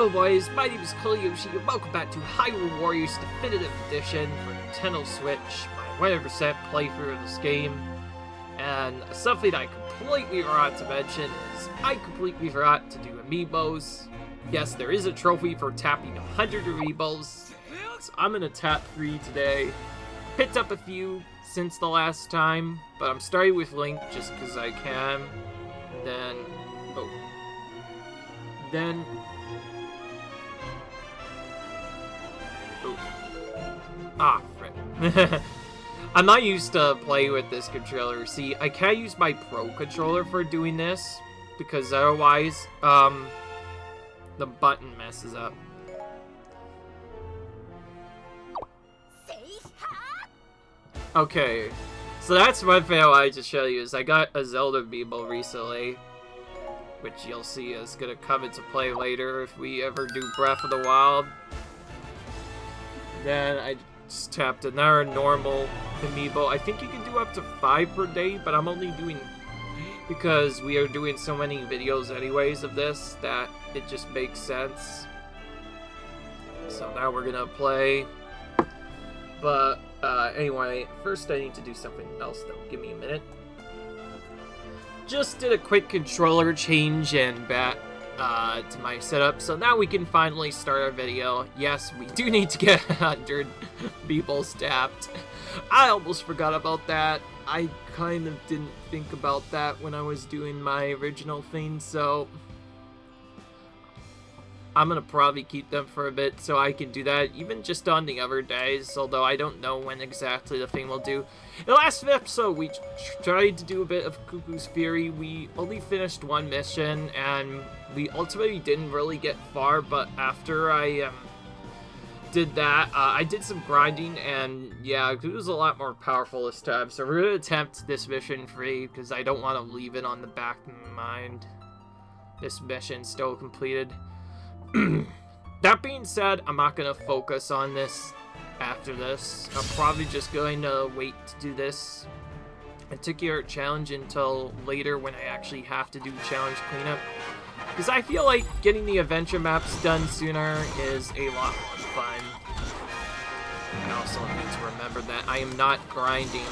Hello boys, my name is Yoshi, and welcome back to Hyrule Warriors Definitive Edition for Nintendo Switch, my 100% playthrough of this game. And something I completely forgot to mention is I completely forgot to do amiibos. Yes, there is a trophy for tapping 100 amiibos, so I'm gonna tap 3 today. Picked up a few since the last time, but I'm starting with Link just because I can. Then... Ah, frick. I'm not used to playing with this controller. See, I can't use my Pro controller for doing this, because otherwise, the button messes up. Okay, so that's one thing I wanted to show you, is I got a Zelda amiibo recently, which you'll see is gonna come into play later if we ever do Breath of the Wild. Then I just tapped another normal amiibo. I think you can do up to 5 per day, but I'm only doing... because we are doing so many videos anyways of this, that it just makes sense. So now we're gonna play. But, anyway, first I need to do something else though. Give me a minute. Just did a quick controller change and back to my setup, so now we can finally start our video. Yes, we do need to get 100 people tapped. I almost forgot about that. I kind of didn't think about that when I was doing my original thing, so I'm gonna probably keep them for a bit so I can do that, even just on the other days, although I don't know when exactly the thing will do. In the last episode, we tried to do a bit of Cuckoo's Fury. We only finished one mission, and we ultimately didn't really get far, but after I did that, I did some grinding, and yeah, it was a lot more powerful this time, so we're gonna attempt this mission free, because I don't want to leave it on the back of my mind. This mission still completed. That being said, I'm not going to focus on this after this. I'm probably just going to wait to do this particular challenge until later when I actually have to do challenge cleanup. Because I feel like getting the adventure maps done sooner is a lot more fun. I also need to remember that I am not grinding.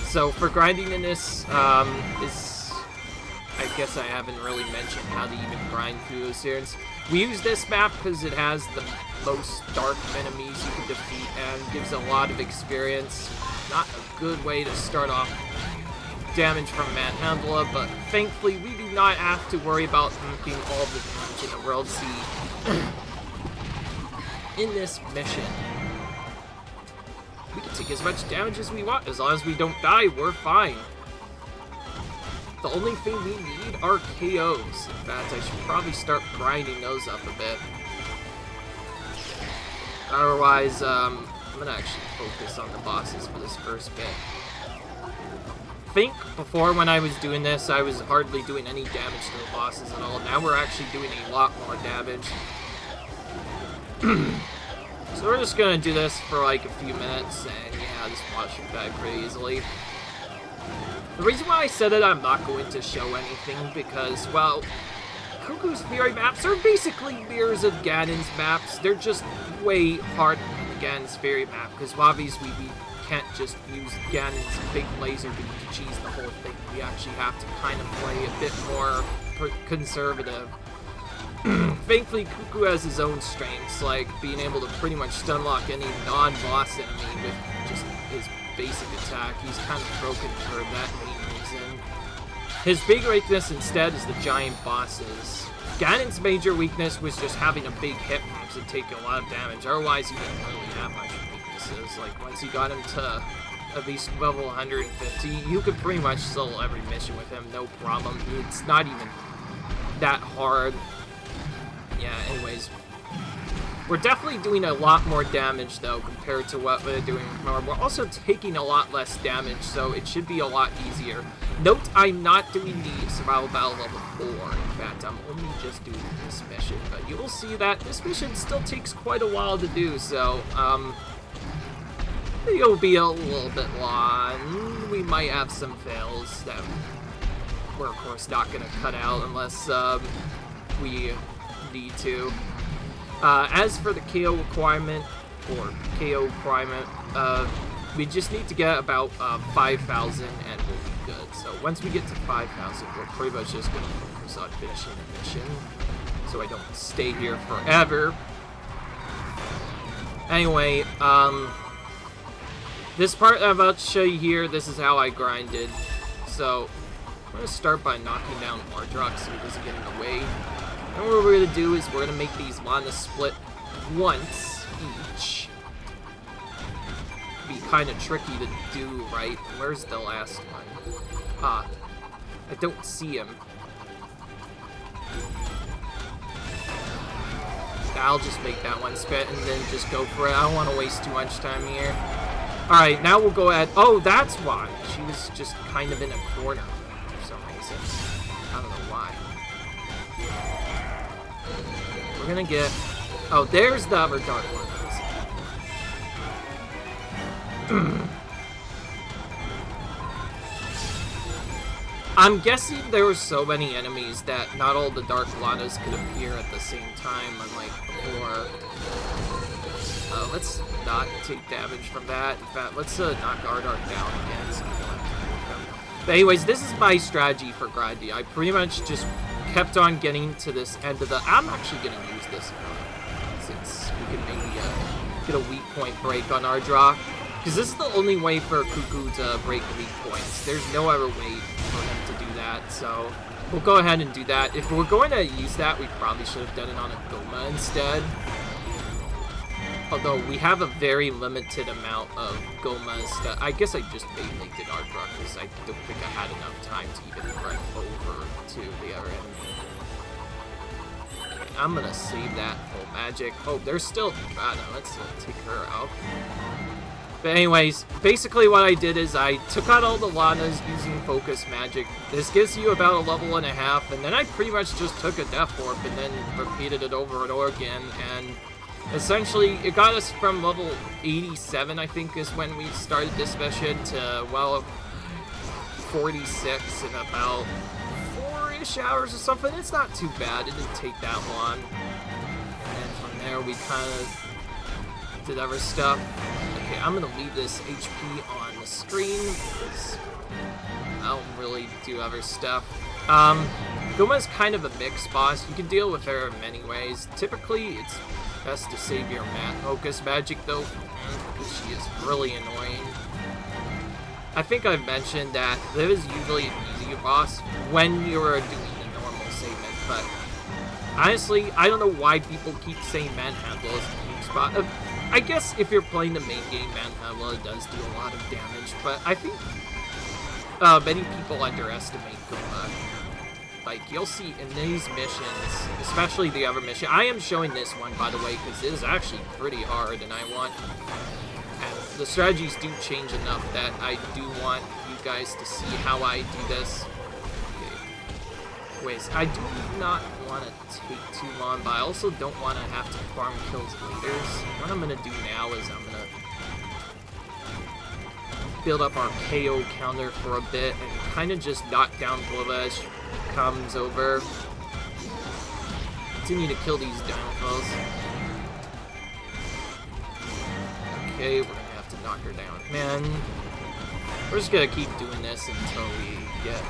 So for grinding in this, I guess I haven't really mentioned how to even grind through those areas. We use this map because it has the most dark enemies you can defeat and gives a lot of experience. Not a good way to start off damage from Manhandla, but thankfully we do not have to worry about making all the damage in the world see in this mission. We can take as much damage as we want. As long as we don't die, we're fine. The only thing we need are KOs. In fact, I should probably start grinding those up a bit. Otherwise, I'm gonna actually focus on the bosses for this first bit. I think before, when I was doing this, I was hardly doing any damage to the bosses at all. Now we're actually doing a lot more damage. So we're just gonna do this for like a few minutes, and yeah, this boss should die pretty easily. The reason why I said that I'm not going to show anything because, well, Cuckoo's Fury maps are basically mirrors of Ganon's maps. They're just way harder than Ganon's Fury map, because obviously we can't just use Ganon's big laser beam to cheese the whole thing. We actually have to kind of play a bit more conservative. Thankfully, Cuckoo has his own strengths, like being able to pretty much stunlock any non-boss enemy with just his basic attack. He's kind of broken for that main reason. His big weakness instead is the giant bosses. Ganon's major weakness was just having a big hit to take a lot of damage. Otherwise, he didn't really have much weaknesses. Like, once you got him to at least level 150, you could pretty much solo every mission with him, no problem. It's not even that hard. Yeah, anyways. We're definitely doing a lot more damage, though, compared to what we're doing before. We're also taking a lot less damage, so it should be a lot easier. Note, I'm not doing the Survival Battle level 4. In fact, I'm only just doing this mission. But you will see that this mission still takes quite a while to do, so, it'll be a little bit long. We might have some fails that we're, of course, not going to cut out unless, we need to. As for the KO requirement, we just need to get about 5,000 and we'll be good. So once we get to 5,000, we're pretty much just going to focus on finishing the mission so I don't stay here forever. Anyway, this part I'm about to show you here, this is how I grinded. So I'm going to start by knocking down Ardrock so he doesn't get in the way. And what we're going to do is we're going to make these Lana split once each. Be kind of tricky to do, right? Where's the last one? Ah, I don't see him. I'll just make that one spit and then just go for it. I don't want to waste too much time here. Alright, now we'll go ahead. Oh, that's why. She was just kind of in a corner for some reason. I don't know why. We're gonna get... Oh, there's the other dark one. I'm guessing there were so many enemies that not all the Dark Lanas could appear at the same time, unlike before. Let's not take damage from that. In fact, let's knock Ardrock down again. So we don't have to move him. But anyways, this is my strategy for grinding. I pretty much just kept on getting to this end of the... I'm actually going to use this since we can maybe get a weak point break on Ardrock. Because this is the only way for Cucco to break weak points. There's no other way for him to do that, so we'll go ahead and do that. If we're going to use that, we probably should have done it on a Goma instead. Although we have a very limited amount of Gomas that I guess I just mainly did Ardrock because I don't think I had enough time to even run over to the other enemy. Okay, I'm gonna save that full magic. Oh, there's still Ganon. Let's take her out. But anyways, basically what I did is I took out all the Lanas using Focus Magic. This gives you about a level and a half, and then I pretty much just took a Death Orb and then repeated it over and over again, and essentially it got us from level 87, I think, is when we started this mission, to, well, 46 in about 4-ish hours or something. It's not too bad, it didn't take that long. And from there we kind of did other stuff. Okay, I'm gonna leave this HP on the screen because I don't really do other stuff. Goma is kind of a mixed boss. You can deal with her in many ways. Typically, it's best to save your Focus Magic though, because she is really annoying. I think I've mentioned that there is usually an easier boss when you're doing the normal segment, but honestly, I don't know why people keep saying Manhandle is the weak spot. I guess if you're playing the main game, Manhandle does do a lot of damage, but I think many people underestimate Goma. Like, you'll see in these missions, especially the other mission, I am showing this one, by the way, because it is actually pretty hard, and the strategies do change enough that I do want you guys to see how I do this. Anyways, I do not want to take too long, but I also don't want to have to farm kills later. So what I'm going to do now is I'm going to build up our KO counter for a bit and kind of just knock down Blova as she comes over. Continue to kill these downfalls. Okay, we're going to have to knock her down. Man, we're just going to keep doing this until we get...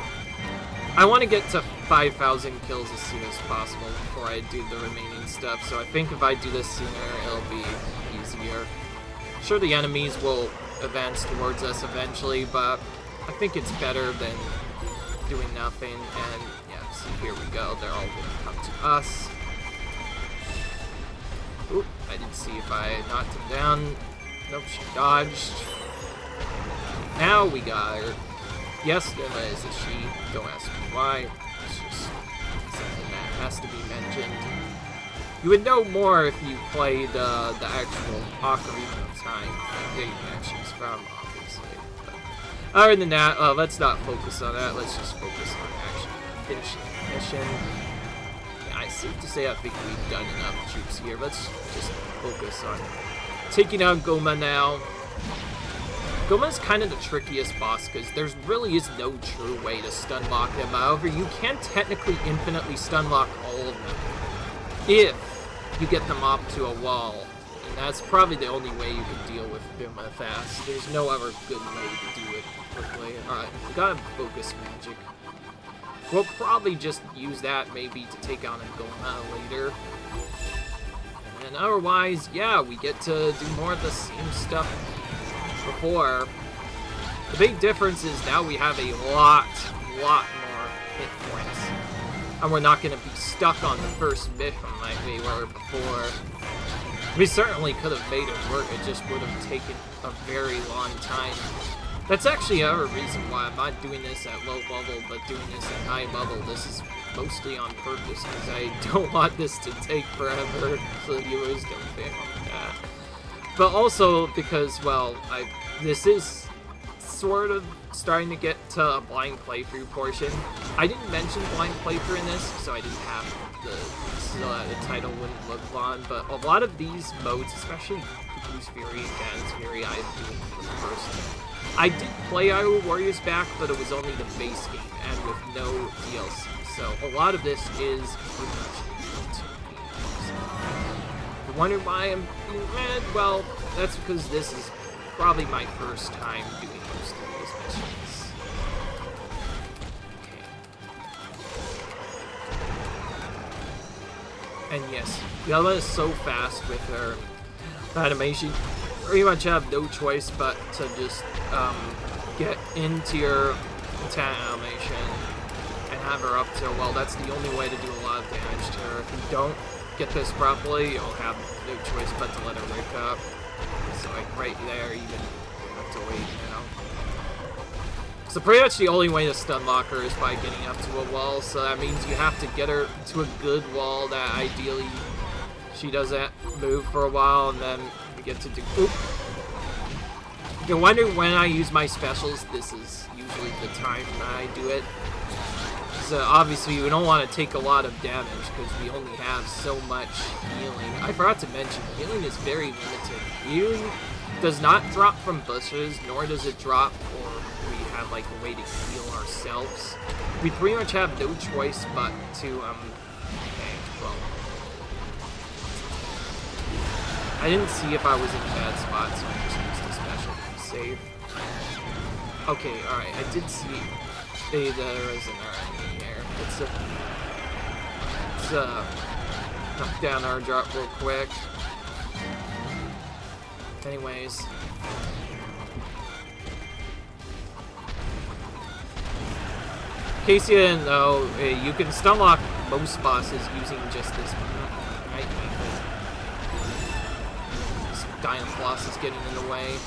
I want to get to 5,000 kills as soon as possible before I do the remaining stuff, so I think if I do this sooner, it'll be easier. Sure, the enemies will advance towards us eventually, but I think it's better than doing nothing, and yeah, so here we go, they're all going to come to us. Oop, I didn't see if I knocked him down. Nope, she dodged. Now we got her. Yes, Emma is a she. Don't ask me why. It's just something that has to be mentioned. You would know more if you played the actual Ocarina of Time that Dave mentions from, obviously. But other than that, let's not focus on that. Let's just focus on actually finishing the mission. Yeah, it's safe to say I think we've done enough troops here. Let's just focus on taking out Goma now. Goma is kind of the trickiest boss because there really is no true way to stun lock him. However, you can technically infinitely stun lock all of them if you get them up to a wall. And that's probably the only way you can deal with them fast. There's no other good way to do it quickly. Alright, we gotta focus magic. We'll probably just use that maybe to take on a Ganon later. And otherwise, yeah, we get to do more of the same stuff before. The big difference is now we have a lot more hit points. And we're not going to be stuck on the first mission like we were before. We certainly could have made it work, it just would have taken a very long time. That's actually another reason why I'm not doing this at low level, but doing this at high level. This is mostly on purpose, because I don't want this to take forever, so the viewers don't fail on that. But also because, well, this is sort of starting to get to a blind playthrough portion. I didn't mention blind playthrough in this, so I didn't have the title wouldn't look long, but a lot of these modes, especially Cuccos Fury and Ganon's Fury, I am doing for the first time. I did play Hyrule Warriors back, but it was only the base game and with no DLC, so a lot of this is pretty much new to me. If you wonder why I'm being mad, well, that's because this is probably my first time doing most of these missions. Okay. And yes, Yella is so fast with her animation. Pretty much have no choice but to just get into your attack animation and have her up to, well, that's the only way to do a lot of damage to her. If you don't get this properly, you'll have no choice but to let her wake up. So like right there, even you have to wait, you know. So pretty much the only way to stun lock her is by getting up to a wall, so that means you have to get her to a good wall that ideally she doesn't move for a while, and then we get to do... Oop! If you wonder when I use my specials, this is usually the time that I do it. So obviously we don't want to take a lot of damage because we only have so much healing. I forgot to mention, healing is very limited. Healing does not drop from bushes, nor does it drop or we have like a way to heal ourselves. We pretty much have no choice but to, okay, well. I didn't see if I was in a bad spot, so I just used a special to be safe. Okay, alright, I did see there is an enemy there. Let's knock down our drop real quick. Anyways. In case you didn't know, you can stun lock most bosses using just this right method. This Dynafloss is getting in the way.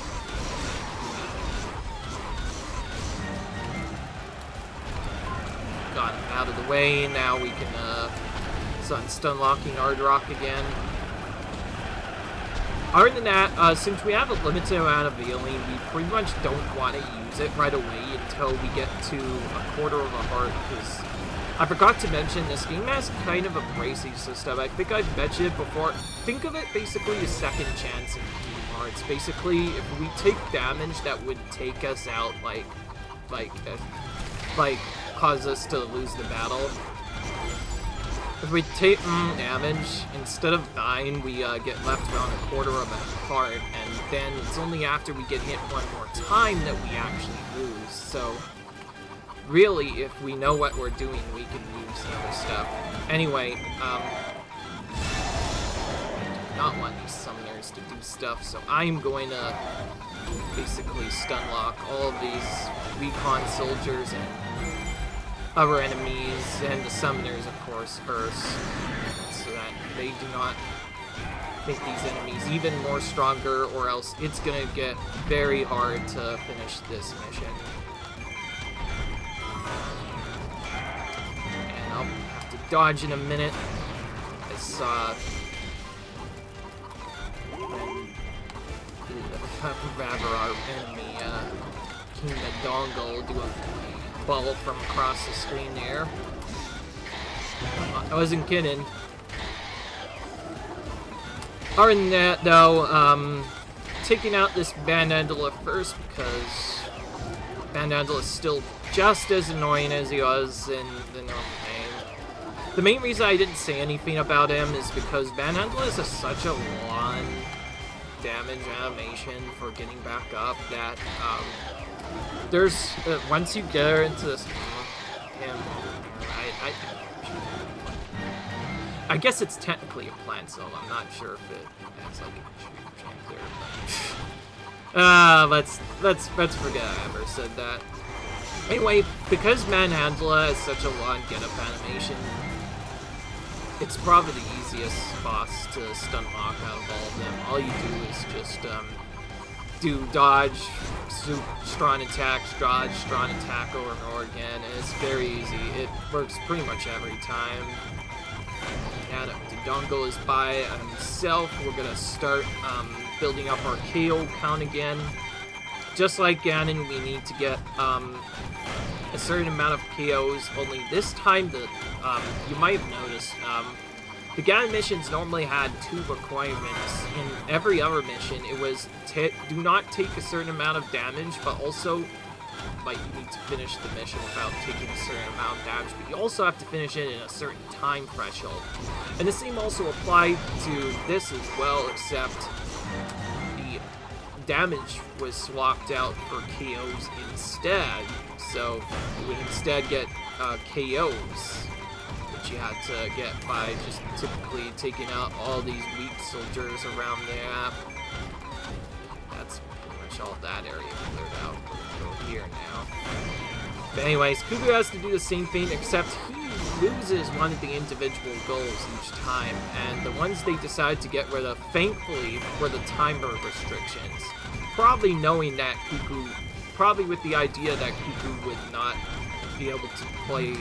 Got him out of the way, now we can stun locking Ardrock again. Other than that, since we have a limited amount of healing, we pretty much don't want to use it right away until we get to a quarter of a heart, because I forgot to mention, this game has kind of a bracing system. I think I've mentioned it before. Think of it basically a second chance in Kingdom Hearts. Basically, if we take damage that would take us out, like cause us to lose the battle. If we take damage, instead of dying, we get left around a quarter of a heart, and then it's only after we get hit one more time that we actually lose. So, really, if we know what we're doing, we can use the other stuff. Anyway, I do not want these summoners to do stuff, so I'm going to basically stun lock all of these recon soldiers and other enemies, and the summoners, of course, first, so that they do not make these enemies even more stronger, or else it's gonna get very hard to finish this mission. And I'll have to dodge in a minute. I saw... rather our enemy, King Madongal, do a ball from across the screen there. I wasn't kidding. Other than that, though, taking out this Bandandula first, because Bandandula is still just as annoying as he was in the normal game. The main reason I didn't say anything about him is because Manhandle is such a long damage animation for getting back up that there's once you get her into this him, I guess it's technically a plant cell. I'm not sure if it has like a let's forget I ever said that. Anyway, because Manhandla has such a long get-up animation, it's probably the easiest boss to stun lock out of all of them. All you do is just do dodge, strong attacks, dodge, strong attack over and over again, and it's very easy. It works pretty much every time. Now that Dodongo is by himself, we're gonna start building up our KO count again. Just like Ganon, we need to get a certain amount of KOs, only this time you might have noticed, the Ganon missions normally had 2 requirements. In every other mission, it was do not take a certain amount of damage, but also like you need to finish the mission without taking a certain amount of damage, but you also have to finish it in a certain time threshold. And the same also applied to this as well, except the damage was swapped out for KOs instead. So you would instead get KOs, which you had to get by just typically taking out all these weak soldiers around the map. That's pretty much all that area cleared out. We'll go here now. But anyways, Cucco has to do the same thing, except he loses one of the individual goals each time, and the ones they decide to get rid of, thankfully, were the timer restrictions. Probably knowing that Cucco, probably with the idea that Cucco would not be able to play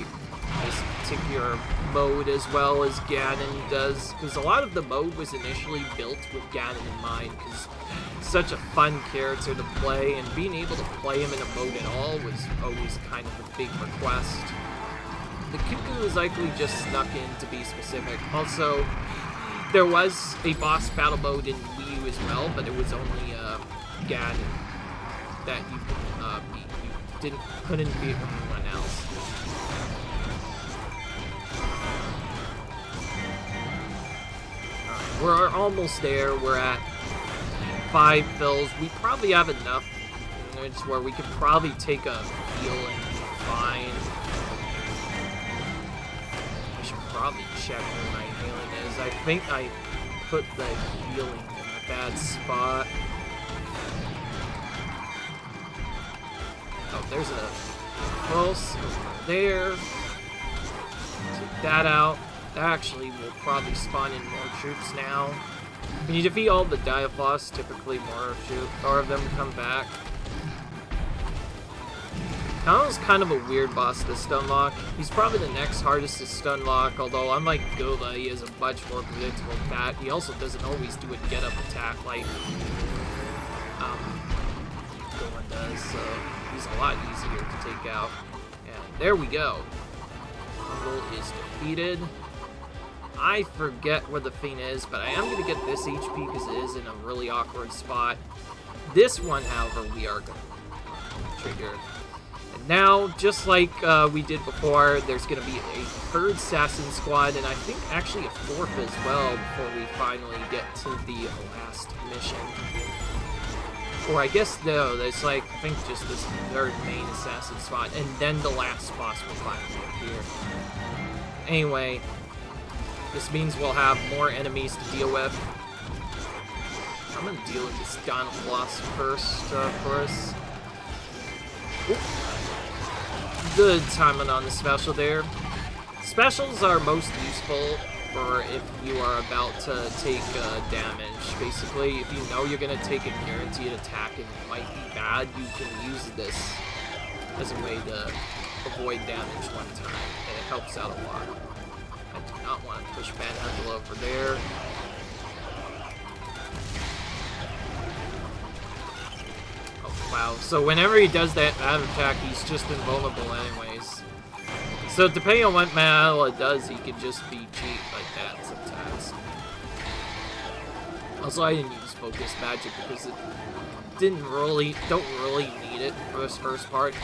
this particular mode as well as Ganon does, because a lot of the mode was initially built with Ganon in mind, because such a fun character to play, and being able to play him in a mode at all was always kind of a big request. The Cucco was likely just snuck in to be specific. Also, there was a boss battle mode in Wii U as well, but it was only Ganon that you could beat. You couldn't beat anyone else. Alright, we're almost there. We're at 5 fills. We probably have enough where we could probably take a heal and be fine. I should probably check where my healing is. I think I put the healing in a bad spot. Oh, there's a pulse over there. Take that out. That actually will probably spawn in more troops now. When you defeat all the Diaphos, typically more of them come back. Gano's kind of a weird boss to stun lock. He's probably the next hardest to stun lock, although unlike Gola, he is a much more predictable attack. He also doesn't always do a get-up attack like Gola does, so he's a lot easier to take out. And there we go. Gola is defeated. I forget where the thing is, but I am going to get this HP because it is in a really awkward spot. This one, however, we are going to trigger. And now, just like we did before, there's going to be a 3rd assassin squad, and I think actually a 4th as well before we finally get to the last mission. Or I guess, no, there's like, I think just this 3rd main assassin squad, and then the last boss will finally appear. Anyway, this means we'll have more enemies to deal with. I'm gonna deal with this Donaplos first for us. Oop. Good timing on the special there. Specials are most useful for if you are about to take damage. Basically, if you know you're gonna take a guaranteed attack and it might be bad, you can use this as a way to avoid damage one time, and it helps out a lot. I do not want to push Manhandle over there. Oh, wow. So whenever he does that attack, he's just invulnerable anyways. So depending on what Manhandle does, he can just be cheap like that sometimes. Also, I didn't use Focus Magic because it don't really need it for this first part.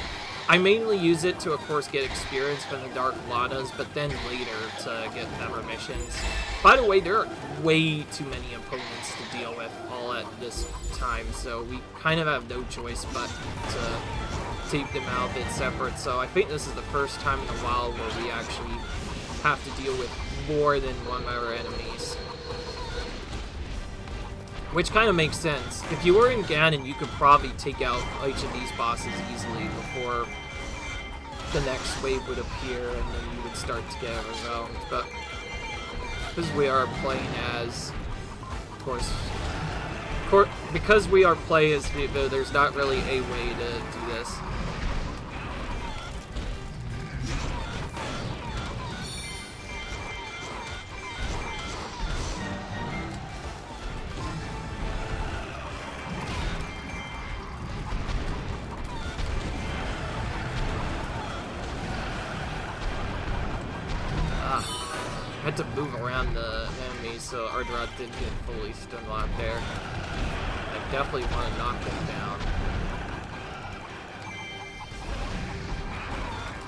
I mainly use it to, of course, get experience from the Dark Lanas, but then later to get better missions. By the way, there are way too many opponents to deal with all at this time, so we kind of have no choice but to tape them out a bit separate. So I think this is the first time in a while where we actually have to deal with more than one of our enemies. Which kind of makes sense. If you were in Ganon, you could probably take out each of these bosses easily before the next wave would appear, and then you would start to get overwhelmed. But because we are playing as, of course, because we are playing as Vivo, there's not really a way to do this. I had to move around the enemies so Ardrot didn't get fully stun locked there. I definitely want to knock him down.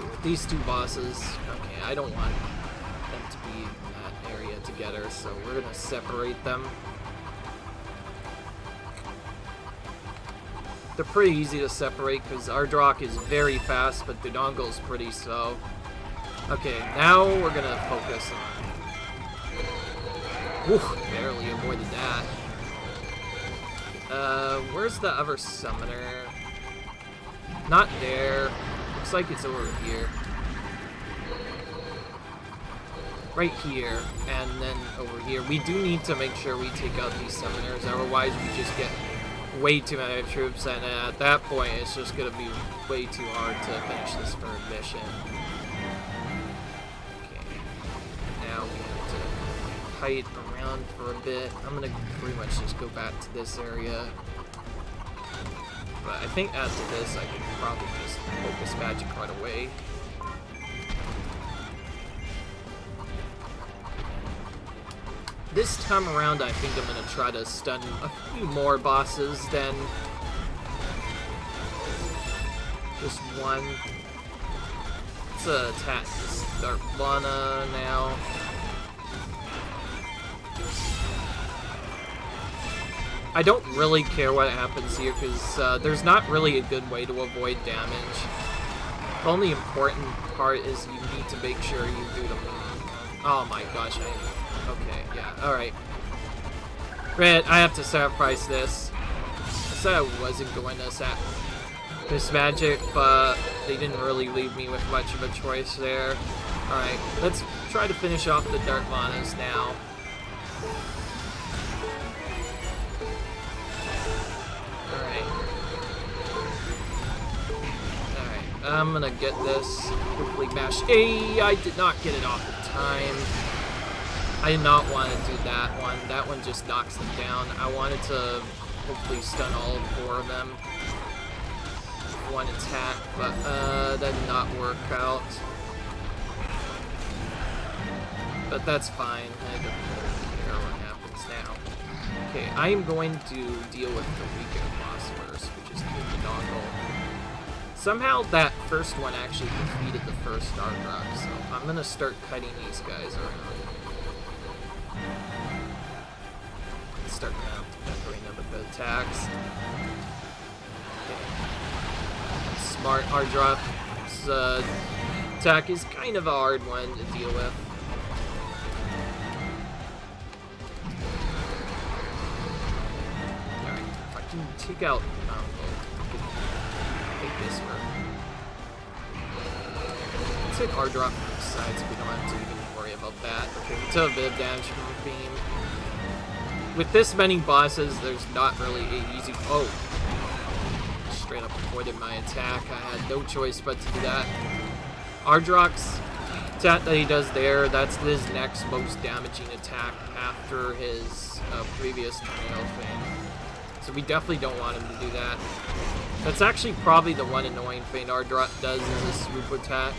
With these two bosses, okay, I don't want them to be in that area together, so we're gonna separate them. They're pretty easy to separate because Ardrot is very fast, but Dodongo's pretty slow. Okay, now we're gonna focus on... Whew, barely avoided that. Where's the other summoner? Not there. Looks like it's over here. Right here, and then over here. We do need to make sure we take out these summoners, otherwise we just get way too many troops, and at that point it's just gonna be way too hard to finish this third mission. Height around for a bit. I'm gonna pretty much just go back to this area. But I think after this I can probably just focus magic right away. This time around I think I'm gonna try to stun a few more bosses than just one. Let's attack this Dark Lana now. I don't really care what happens here, because there's not really a good way to avoid damage. The only important part is you need to make sure you do them. Oh my gosh, okay, yeah, alright. Right, I have to sacrifice this. I said I wasn't going to sap this magic, but they didn't really leave me with much of a choice there. Alright, let's try to finish off the Dark Lanas now. I'm gonna get this, quickly mash A. I did not get it off in time. I did not want to do that one. That one just knocks them down. I wanted to hopefully stun all four of them with one attack, but that did not work out. But that's fine. I don't really care what happens now. Okay, I am going to deal with the weakened boss first, which is the Dongle. Somehow that first one actually defeated the first Ardrot, so I'm gonna start cutting these guys around. Start kind of peppering them with the attacks. Okay. Smart Ardrot's attack is kind of a hard one to deal with. Alright, if I can take out this work. Let's hit Ardrot from the side so we don't have to even worry about that. Okay, we took a bit of damage from the beam. With this many bosses, there's not really a easy... Oh! Straight up avoided my attack. I had no choice but to do that. Ardrot's attack that he does there, that's his next most damaging attack after his previous tornado thing. So we definitely don't want him to do that. That's actually probably the one annoying thing Ardrot does is a swoop attack.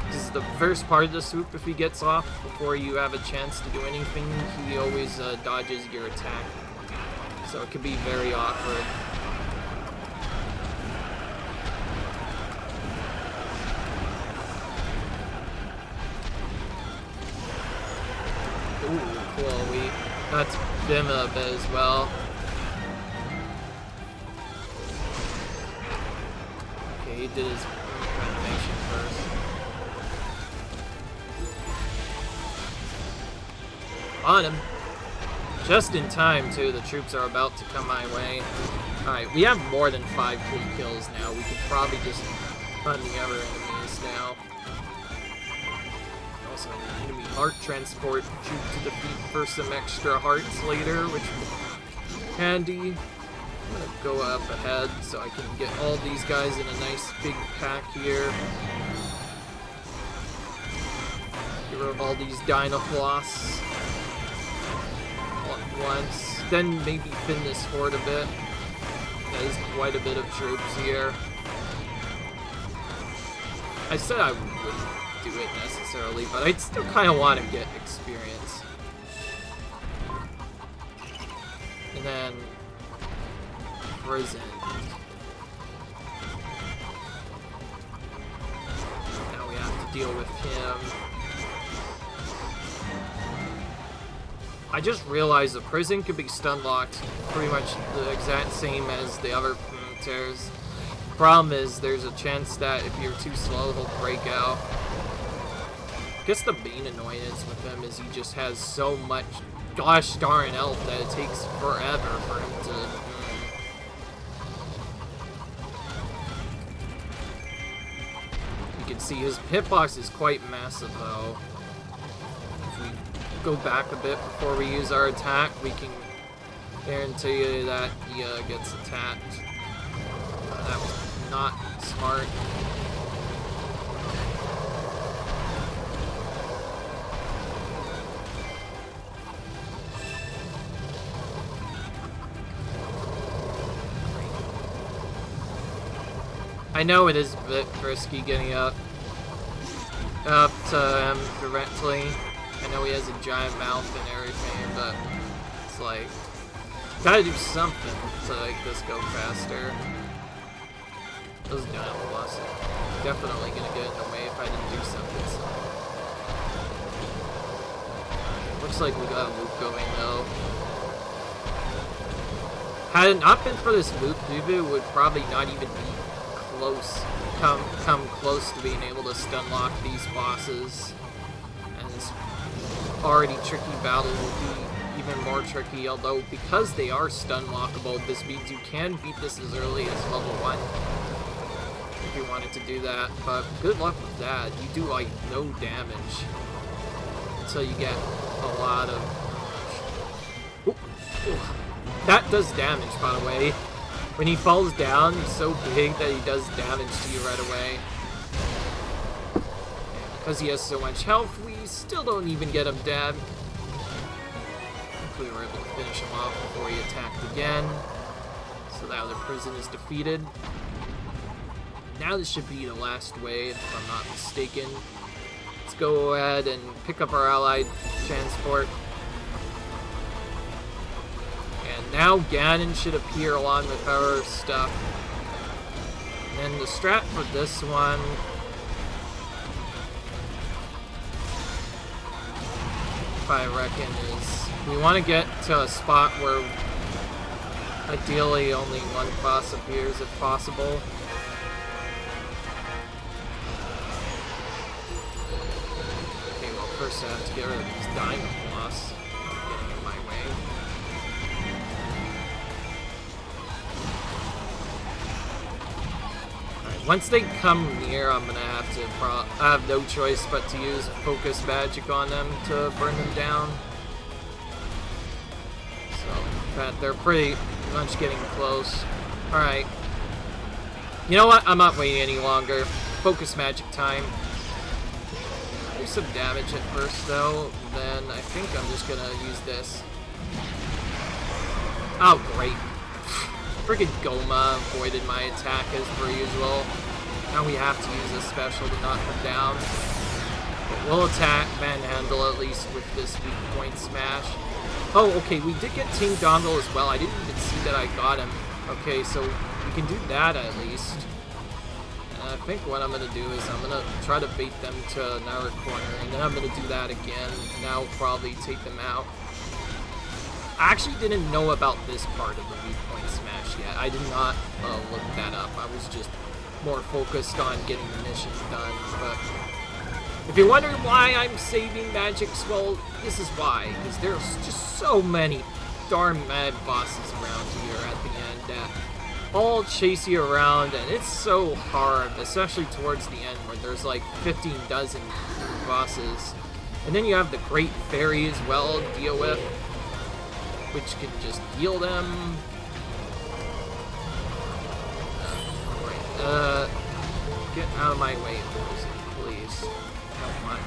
This is the first part of the swoop. If he gets off before you have a chance to do anything, he always dodges your attack. So it can be very awkward. Ooh, Chloe. That's Bim a bit as well. Okay, he did his animation first. On him. Just in time, too. The troops are about to come my way. Alright, we have more than 5 kills now. We could probably just hunt the other enemies now. Also, enemy heart transport troop to defeat for some extra hearts later, which would be handy. I'm gonna go up ahead so I can get all these guys in a nice big pack here. Get rid of all these Dinofloss all at once. Then maybe thin this horde a bit. That is quite a bit of troops here. I said I wouldn't do it necessarily, but I still kind of want to get experience. And then prison. Now we have to deal with him. I just realized the prison could be stun locked pretty much the exact same as the other tears. Problem is, there's a chance that if you're too slow, he'll break out. I guess the main annoyance with him is he just has so much gosh darn health that it takes forever for him to... You can see his hitbox is quite massive, though. If we go back a bit before we use our attack, we can guarantee you that he gets attacked. That was not smart. I know it is a bit risky getting up to him directly. I know he has a giant mouth and everything, but it's like, gotta do something to make this go faster. Those Dinofloss are definitely gonna get in the way if I didn't do something. So. Looks like we got a loop going though. Had it not been for this loop, Dubu would probably not even be close, come close to being able to stun lock these bosses. And this already tricky battle will be even more tricky, although because they are stun lockable, this means you can beat this as early as level 1. If you wanted to do that, but good luck with that. You do like no damage until you get a lot of... Ooh. That does damage, by the way. When he falls down, he's so big that he does damage to you right away. And because he has so much health, we still don't even get him dead. We were able to finish him off before he attacked again. So that other prison is defeated. Now this should be the last wave, if I'm not mistaken. Let's go ahead and pick up our allied transport. And now Ganon should appear along with our stuff. And then the strat for this one... I reckon is... We want to get to a spot where ideally only one boss appears if possible. First I have to get rid of these Dinofloss getting in my way. Alright, once they come near, I'm gonna have to I have no choice but to use focus magic on them to burn them down. So, in fact, they're pretty much getting close. Alright. You know what? I'm not waiting any longer. Focus magic time. Some damage at first though, then I think I'm just gonna use this. Oh great. Friggin' Goma avoided my attack as per usual. Now we have to use a special to knock him down. But we'll attack Manhandle at least with this weak point smash. Oh, okay, we did get Team Dongle as well. I didn't even see that I got him. Okay, so we can do that at least. If think what I'm gonna do is I'm gonna try to bait them to another corner, and then I'm gonna do that again, and that'll probably take them out. I actually didn't know about this part of the weak point smash yet. I did not look that up. I was just more focused on getting the mission done. But if you're wondering why I'm saving magics, well, this is why. Because there's just so many darn mad bosses around here at the end that all chase you around, and it's so hard, especially towards the end where there's like 15 dozen bosses. And then you have the Great Fairy as well to deal with, which can just heal them. Get out of my way, please. Come on.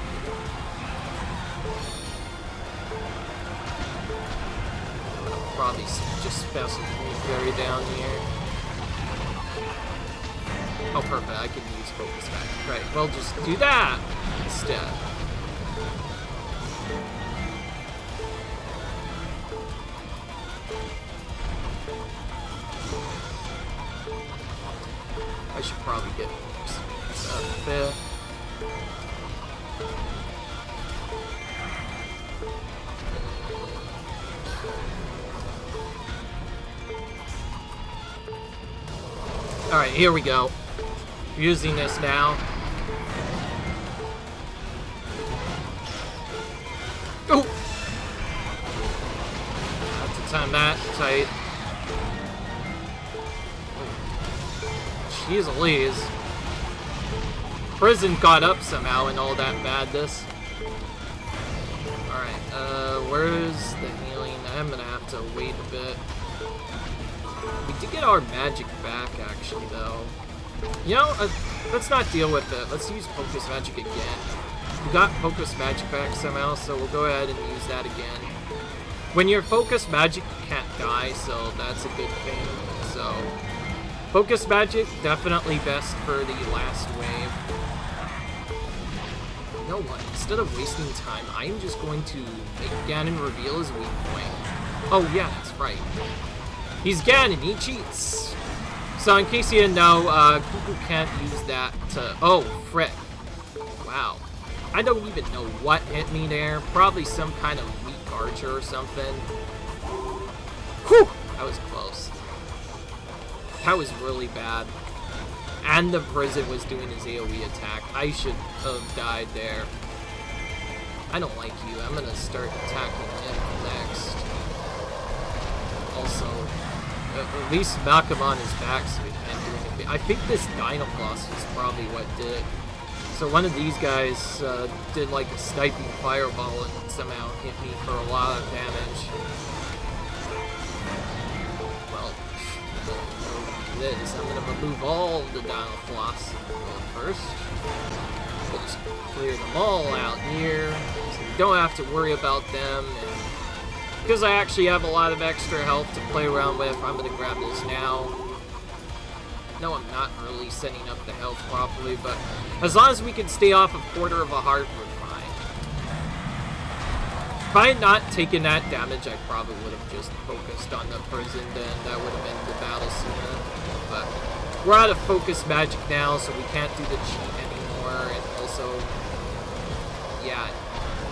Probably just special Fairy down here. Oh, perfect. I can use focus back. Right, well, just do that instead. I should probably get this up there. Alright, here we go. Using this now. Oh! Have to time that tight. Jeez Louise. Prison got up somehow in all that madness. Alright, where's the healing? I'm gonna have to wait a bit. We did get our magic back, actually, though. You know, let's not deal with it. Let's use Focus Magic again. We got Focus Magic back somehow, so we'll go ahead and use that again. When you're Focus Magic, you can't die, so that's a good thing. So, Focus Magic, definitely best for the last wave. You know what? Instead of wasting time, I'm just going to make Ganon reveal his weak point. Oh yeah, that's right. He's Ganon, he cheats! So in case you didn't know, Cucco can't use that to... Oh, frick. Wow. I don't even know what hit me there. Probably some kind of weak archer or something. Whew! That was close. That was really bad. And the prison was doing his AoE attack. I should have died there. I don't like you. I'm gonna start attacking him next. Also, at least knock him on his back so he can't do anything. I think this Dynafloss was probably what did it. So one of these guys did like a sniping fireball and somehow hit me for a lot of damage. Well, this. I'm gonna remove all of the Dynafloss first. We'll just clear them all out here, so we don't have to worry about them. And because I actually have a lot of extra health to play around with, I'm gonna grab this now. No, I'm not really setting up the health properly, but as long as we can stay off a quarter of a heart, we're fine. If I had not taken that damage, I probably would have just focused on the prison, then that would have ended the battle sooner. But we're out of focus magic now, so we can't do the cheat anymore, and also, yeah,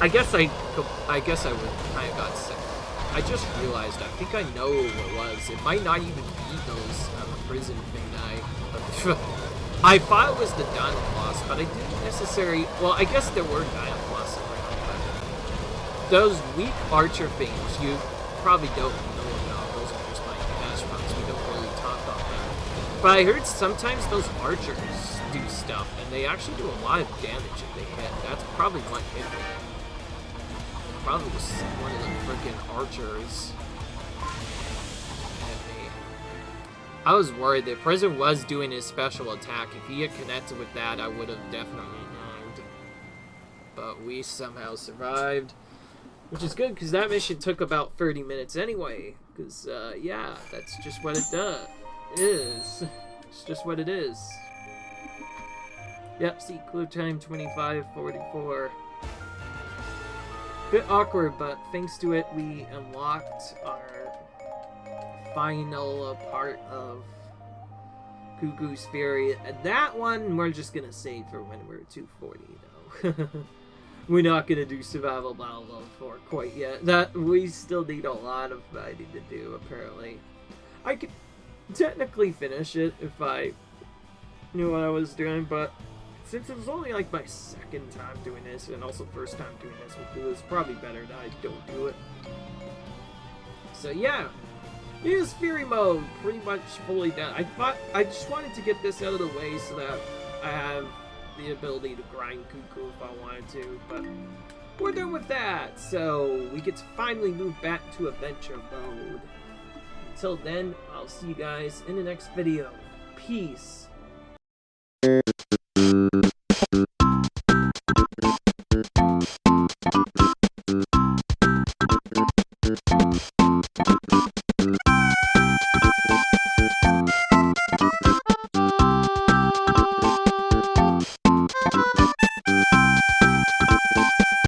I guess I would kind of got sick. I just realized, I think I know what it was. It might not even be those prison thing I thought it was the Dynafloss, but I didn't necessarily... Well, I guess there were Dynafloss around, but those weak archer things you probably don't know about. Those are just like dash routes. We don't really talk about them. But I heard sometimes those archers do stuff, and they actually do a lot of damage if they hit. That's probably what hit me. Probably was one of the freaking archers. I was worried that Prison was doing his special attack. If he had connected with that, I would have definitely died. But we somehow survived. Which is good, because that mission took about 30 minutes anyway. Because, yeah, that's just what it is. It's just what it is. Yep, see, clue time 25:44. Bit awkward, but thanks to it, we unlocked our final part of Cuckoo's Fury. That one we're just gonna save for when we're 240 though. We're not gonna do Survival Battle Level 4 quite yet. That we still need a lot of fighting to do apparently. I could technically finish it if I knew what I was doing, but since it was only like my second time doing this and also first time doing this with Cucco, it's probably better that I don't do it. So yeah. Use Fury mode, pretty much fully done. I just wanted to get this out of the way so that I have the ability to grind Cucco if I wanted to, but we're done with that, so we get to finally move back to adventure mode. Until then, I'll see you guys in the next video. Peace.